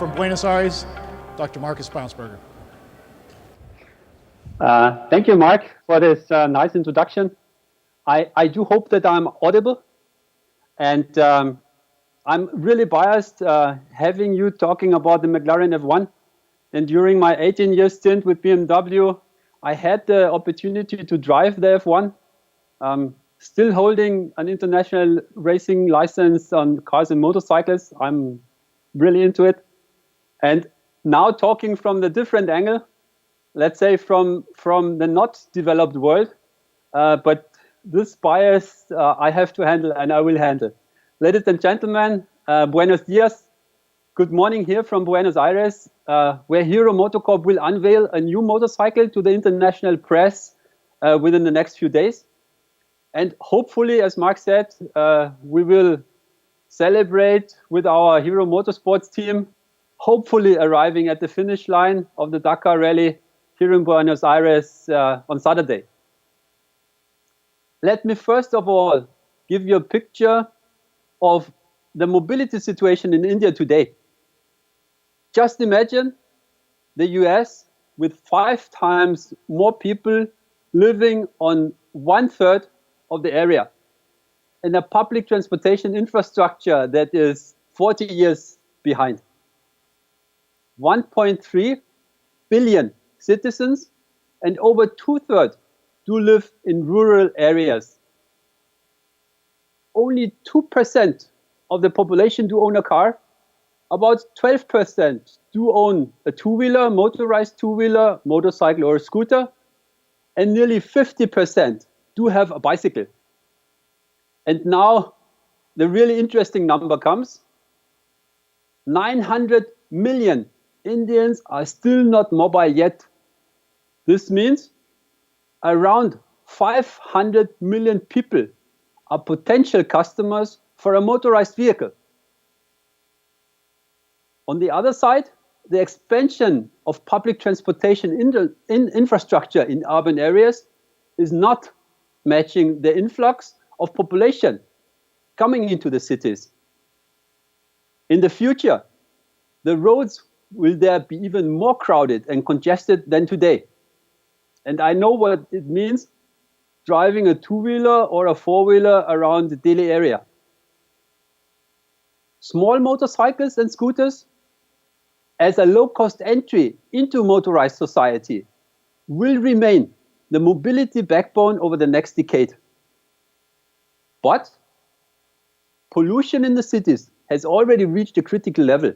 from Buenos Aires, Dr. Markus Braunsperger. Thank you, Mark, for this nice introduction. I do hope that I'm audible, and I'm really biased having you talking about the McLaren F1. And during my 18-year stint with BMW, I had the opportunity to drive the F1, still holding an international racing license on cars and motorcycles. I'm really into it. And now talking from the different angle, let's say from the not developed world, but this bias I have to handle, and I will handle. Ladies and gentlemen, buenos dias. Good morning here from Buenos Aires, where Hero MotoCorp will unveil a new motorcycle to the international press within the next few days. And hopefully, as Mark said, we will celebrate with our Hero Motorsports team, hopefully arriving at the finish line of the Dakar Rally here in Buenos Aires on Saturday. Let me first of all give you a picture of the mobility situation in India today. Just imagine the US with 5 times more people living on 1/3 of the area, and a public transportation infrastructure that is 40 years behind. 1.3 billion citizens, and over 2/3 do live in rural areas. Only 2% of the population do own a car. About 12% do own a two-wheeler, motorized two-wheeler, motorcycle or a scooter, and nearly 50% do have a bicycle. And now the really interesting number comes. 900 million Indians are still not mobile yet. This means around 500 million people are potential customers for a motorized vehicle. On the other side, the expansion of public transportation infrastructure in urban areas is not matching the influx of population coming into the cities. In the future, the roads will there be even more crowded and congested than today. And I know what it means driving a two-wheeler or a four-wheeler around the Delhi area. Small motorcycles and scooters, as a low-cost entry into motorized society, will remain the mobility backbone over the next decade. But pollution in the cities has already reached a critical level.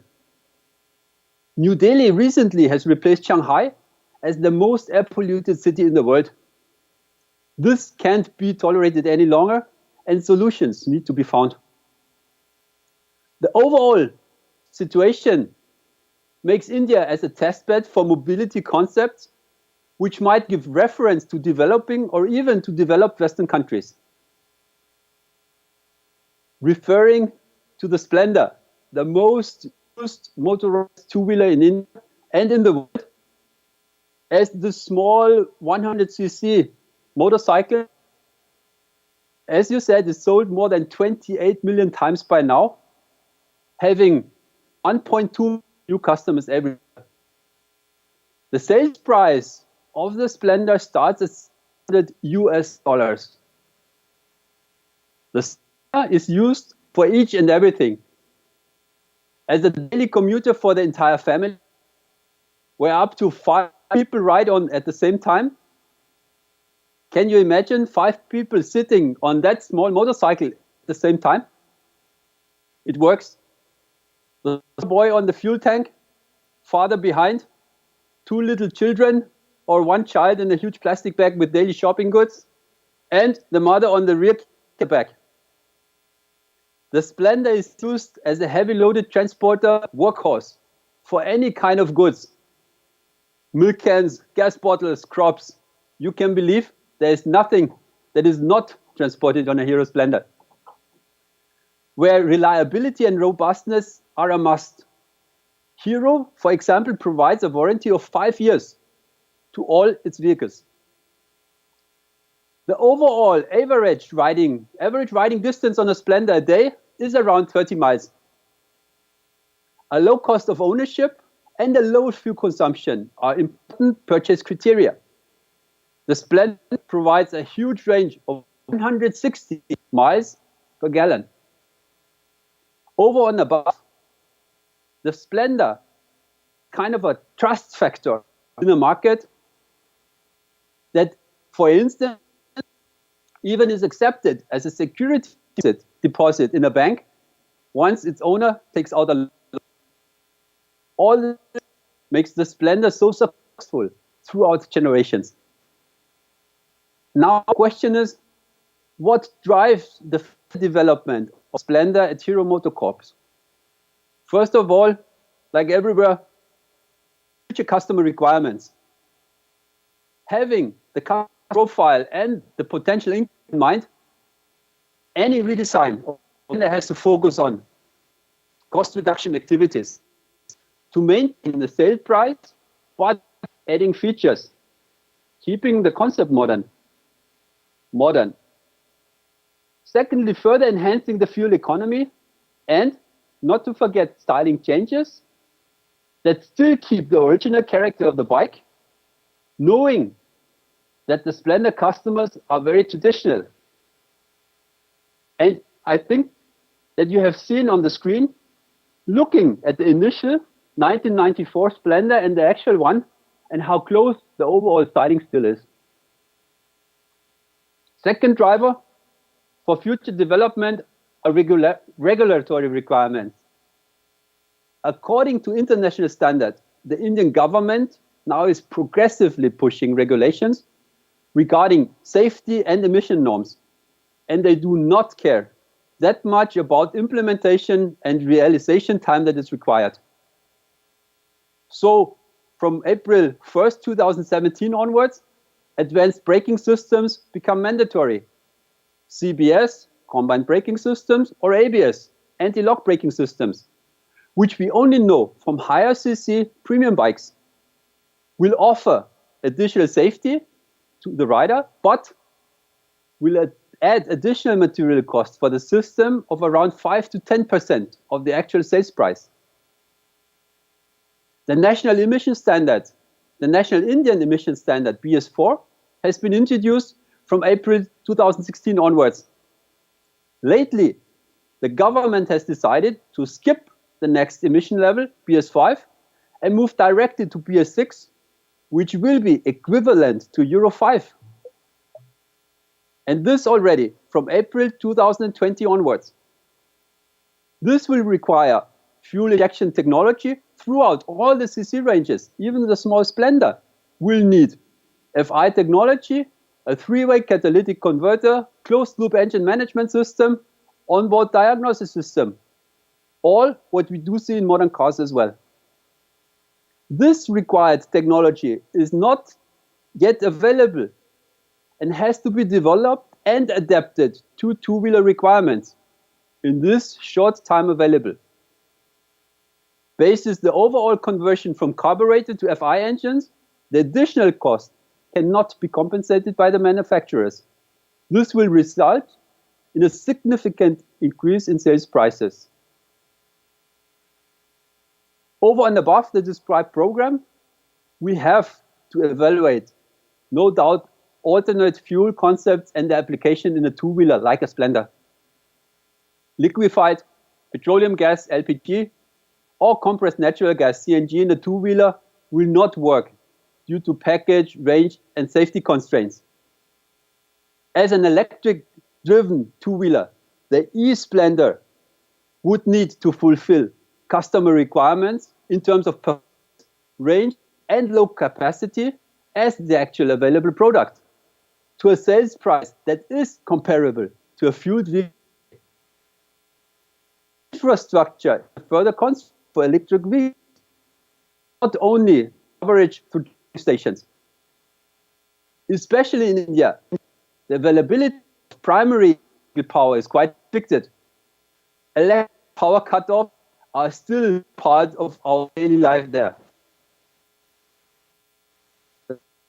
New Delhi recently has replaced Shanghai as the most air-polluted city in the world. This can't be tolerated any longer, and solutions need to be found. The overall situation makes India as a testbed for mobility concepts, which might give reference to developing or even to developed Western countries. Referring to the Splendor, the most used motorized two-wheeler in India and in the world, as the small 100cc motorcycle, as you said, is sold more than 28 million times by now, having 1.2 new customers every year. The sales price of the Splendor starts at $100. The Splendor is used for each and everything. As a daily commuter for the entire family, where up to 5 people ride on at the same time. Can you imagine 5 people sitting on that small motorcycle at the same time? It works. The boy on the fuel tank, father behind, 2 little children, or 1 child in a huge plastic bag with daily shopping goods, and the mother on the rear back. The Splendor is used as a heavy-loaded transporter workhorse for any kind of goods. Milk cans, gas bottles, crops. You can believe there is nothing that is not transported on a Hero Splendor. Where reliability and robustness are a must. Hero, for example, provides a warranty of 5 years to all its vehicles. The overall average riding distance on a Splendor a day is around 30 miles. A low cost of ownership and a low fuel consumption are important purchase criteria. The Splendor provides a huge range of 160 miles per gallon. Over and above, the Splendor kind of a trust factor in the market that, for instance, even is accepted as a security deposit in a bank once its owner takes out a loan. All this makes the Splendor so successful throughout generations. Now the question is, what drives the development of Splendor at Hero MotoCorp? First of all, like everywhere, future customer requirements. Having the customer profile and the potential in mind, any redesign has to focus on cost reduction activities to maintain the sale price, but adding features, keeping the concept modern. Secondly, further enhancing the fuel economy, and not to forget styling changes that still keep the original character of the bike, knowing that the Splendor customers are very traditional. And I think that you have seen on the screen, looking at the initial 1994 Splendor and the actual one, and how close the overall styling still is. Second driver for future development are regulatory requirements. According to international standards, the Indian government now is progressively pushing regulations regarding safety and emission norms, and they do not care that much about implementation and realization time that is required. So from April 1st, 2017 onwards, advanced braking systems become mandatory. CBS, combined braking systems, or ABS, anti-lock braking systems, which we only know from higher CC premium bikes, will offer additional safety to the rider, but will add additional material costs for the system of around 5 to 10% of the actual sales price. The national emission standard, the National Indian Emission Standard, BS4, has been introduced from April 2016 onwards. Lately, the government has decided to skip the next emission level, BS5, and move directly to BS6, which will be equivalent to Euro 5. And this already from April 2020 onwards. This will require fuel injection technology throughout all the CC ranges. Even the small Splendor will need FI technology, a three-way catalytic converter, closed-loop engine management system, onboard diagnosis system. All what we do see in modern cars as well. This required technology is not yet available and has to be developed and adapted to two-wheeler requirements in this short time available. Basis the overall conversion from carburetor to FI engines, the additional cost cannot be compensated by the manufacturers. This will result in a significant increase in sales prices. Over and above the described program, we have to evaluate, no doubt, alternate fuel concepts and the application in a two-wheeler like a Splendor. Liquefied petroleum gas, LPG, or compressed natural gas, CNG, in a two-wheeler will not work due to package, range, and safety constraints. As an electric-driven two-wheeler, the e-Splendor would need to fulfill customer requirements in terms of range and low capacity as the actual available product to a sales price that is comparable to a fueled vehicle. Infrastructure further constraints for electric vehicles, not only coverage through stations. Especially in India, the availability of primary power is quite restricted. Electric power cutoffs are still part of our daily life there.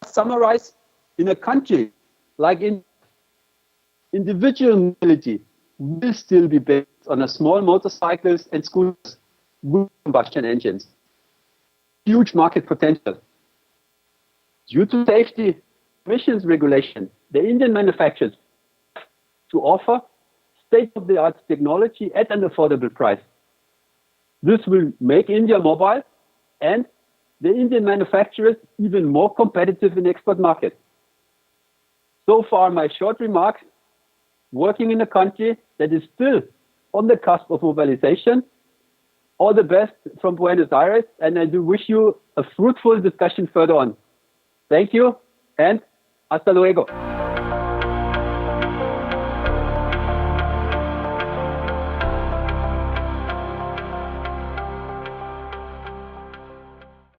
Summarize, in a country like India, individual mobility will still be based on a small motorcycles and scooters, with combustion engines. Huge market potential. Due to safety emissions regulation, the Indian manufacturers to offer state-of-the-art technology at an affordable price. This will make India mobile and the Indian manufacturers even more competitive in export markets. So far, my short remarks, working in a country that is still on the cusp of mobilization. All the best from Buenos Aires, and I do wish you a fruitful discussion further on. Thank you, and hasta luego.